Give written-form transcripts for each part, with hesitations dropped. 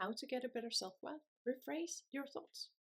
how to get a better self-worth, rephrase your thoughts.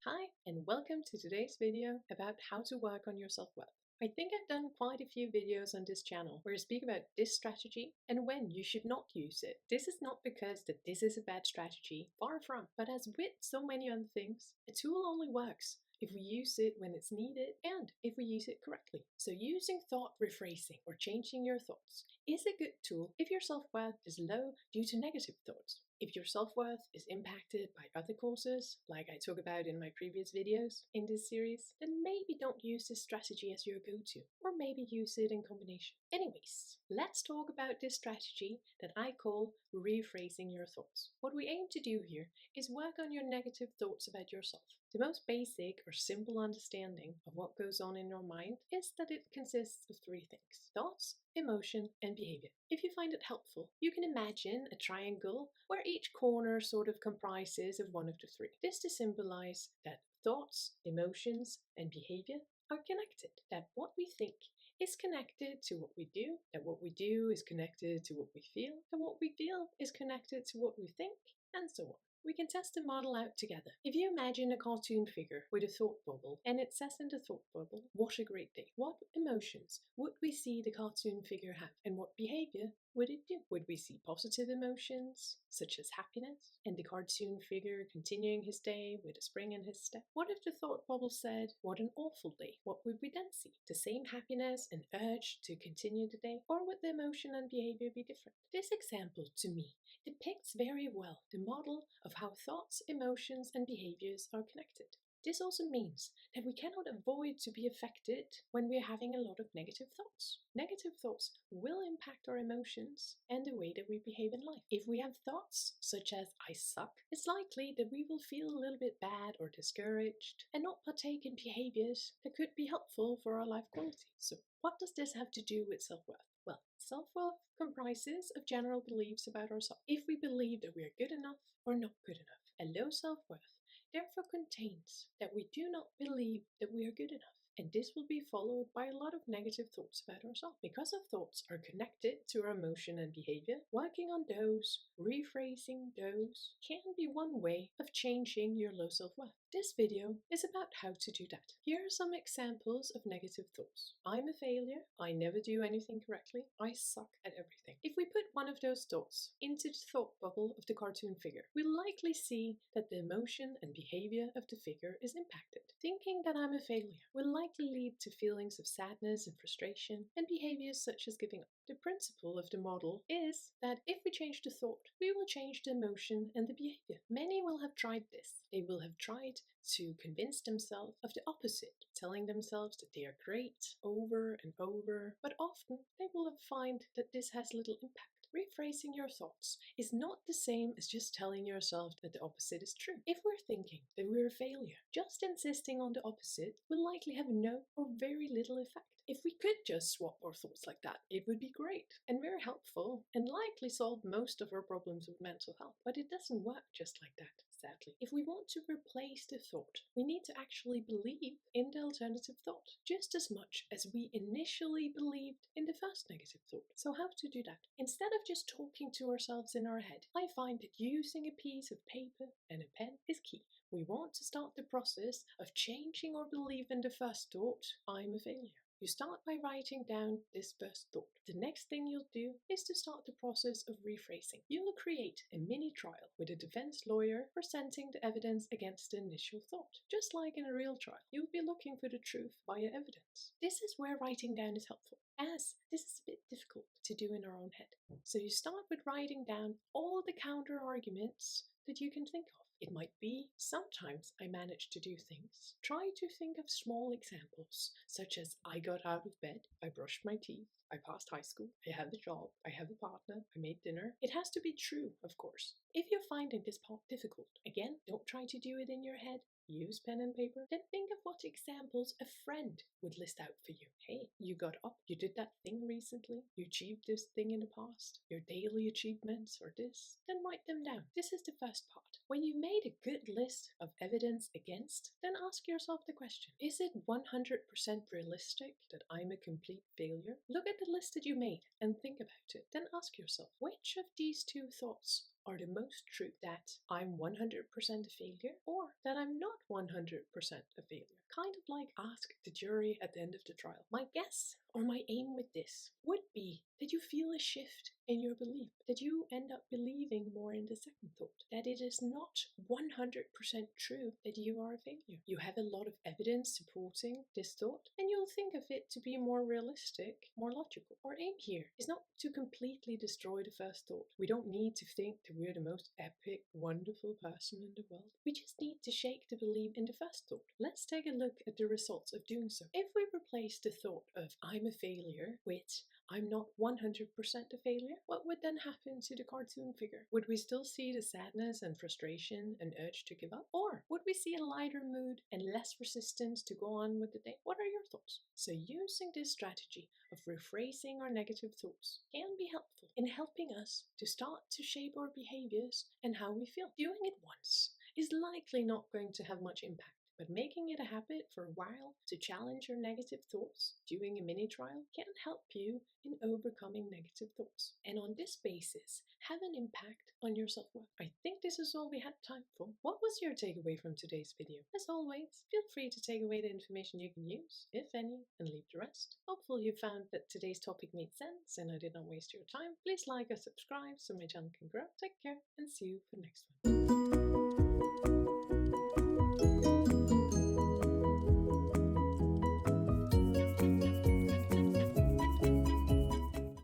Hi, and welcome to today's video about how to work on your self-worth. I think I've done quite a few videos on this channel where I speak about this strategy and when you should not use it. This is not because that this is a bad strategy, far from, but as with so many other things, a tool only works if we use it when it's needed and if we use it correctly. So using thought rephrasing or changing your thoughts is a good tool if your self-worth is low due to negative thoughts. If your self-worth is impacted by other causes, like I talk about in my previous videos in this series, then maybe don't use this strategy as your go-to, or maybe use it in combination. Anyways, let's talk about this strategy that I call rephrasing your thoughts. What we aim to do here is work on your negative thoughts about yourself. The most basic or simple understanding of what goes on in your mind is that it consists of three things: thoughts, emotion, and behavior. If you find it helpful, you can imagine a triangle where each corner sort of comprises of one of the three. This to symbolize that thoughts, emotions, and behavior are connected, that what we think is connected to what we do, that what we do is connected to what we feel, that what we feel is connected to what we think, and so on. We can test the model out together. If you imagine a cartoon figure with a thought bubble, and it says in the thought bubble, "What a great day," what emotions would we see the cartoon figure have, and what behavior would it do? Would we see positive emotions, such as happiness, and the cartoon figure continuing his day with a spring in his step? What if the thought bubble said, "What an awful day"? What would we then see? The same happiness and urge to continue the day? Or would the emotion and behavior be different? This example, to me, depicts very well the model of how thoughts, emotions, and behaviors are connected. This also means that we cannot avoid to be affected when we are having a lot of negative thoughts. Negative thoughts will impact our emotions and the way that we behave in life. If we have thoughts such as "I suck," it's likely that we will feel a little bit bad or discouraged and not partake in behaviors that could be helpful for our life quality. So what does this have to do with self-worth? Well, self-worth comprises of general beliefs about ourselves. If we believe that we are good enough or not good enough, a low self-worth therefore contains that we do not believe that we are good enough. And this will be followed by a lot of negative thoughts about ourselves. Because our thoughts are connected to our emotion and behavior, working on those, rephrasing those, can be one way of changing your low self-worth. This video is about how to do that. Here are some examples of negative thoughts. I'm a failure. I never do anything correctly. I suck at everything. If we put one of those thoughts into the thought bubble of the cartoon figure, we'll likely see that the emotion and behavior of the figure is impacted. Thinking that I'm a failure will likely lead to feelings of sadness and frustration and behaviors such as giving up. The principle of the model is that if we change the thought, we will change the emotion and the behavior. Many will have tried this. They will have tried to convince themselves of the opposite, telling themselves that they are great over and over, but often they will find that this has little impact. Rephrasing your thoughts is not the same as just telling yourself that the opposite is true. If we're thinking that we're a failure, just insisting on the opposite will likely have no or very little effect. If we could just swap our thoughts like that, it would be great and very helpful and likely solve most of our problems with mental health. But it doesn't work just like that, sadly. If we want to replace the thought, we need to actually believe in the alternative thought just as much as we initially believed in the first negative thought. So how to do that? Instead of just talking to ourselves in our head, I find that using a piece of paper and a pen is key. We want to start the process of changing our belief in the first thought, "I'm a failure." You start by writing down this first thought. The next thing you'll do is to start the process of rephrasing. You will create a mini trial with a defense lawyer presenting the evidence against the initial thought. Just like in a real trial, you'll be looking for the truth via evidence. This is where writing down is helpful, as this is a bit difficult to do in our own head. So you start with writing down all the counter arguments that you can think of. It might be, sometimes I manage to do things. Try to think of small examples, such as I got out of bed, I brushed my teeth, I passed high school, I have a job, I have a partner, I made dinner. It has to be true, of course. If you're finding this part difficult, again, don't try to do it in your head. Use pen and paper. Then think of what examples a friend would list out for you. Hey, you got up, you did that thing recently, you achieved this thing in the past, your daily achievements or this. Then write them down. This is the first part. When you made a good list of evidence against, then ask yourself the question, is it 100% realistic that I'm a complete failure? Look at the list that you made and think about it. Then ask yourself, which of these two thoughts are the most true, that I'm 100% a failure or that I'm not 100% a failure. Kind of like ask the jury at the end of the trial. My guess or my aim with this would be that you feel a shift in your belief, that you end up believing more in the second thought, that it is not 100% true that you are a failure. You have a lot of evidence supporting this thought, and you'll think of it to be more realistic, more logical. Our aim here is not to completely destroy the first thought. We don't need to think that we're the most epic, wonderful person in the world. We just need to shake the belief in the first thought. Let's take a look at the results of doing so. If we replace the thought of I'm a failure with I'm not 100% a failure, what would then happen to the cartoon figure? Would we still see the sadness and frustration and urge to give up? Or would we see a lighter mood and less resistance to go on with the day? What are your thoughts? So using this strategy of rephrasing our negative thoughts can be helpful in helping us to start to shape our behaviors and how we feel. Doing it once is likely not going to have much impact, but making it a habit for a while to challenge your negative thoughts, doing a mini trial, can help you in overcoming negative thoughts. And on this basis, have an impact on your self-worth. I think this is all we had time for. What was your takeaway from today's video? As always, feel free to take away the information you can use, if any, and leave the rest. Hopefully you found that today's topic made sense and I did not waste your time. Please like or subscribe so my channel can grow. Take care and see you for the next one.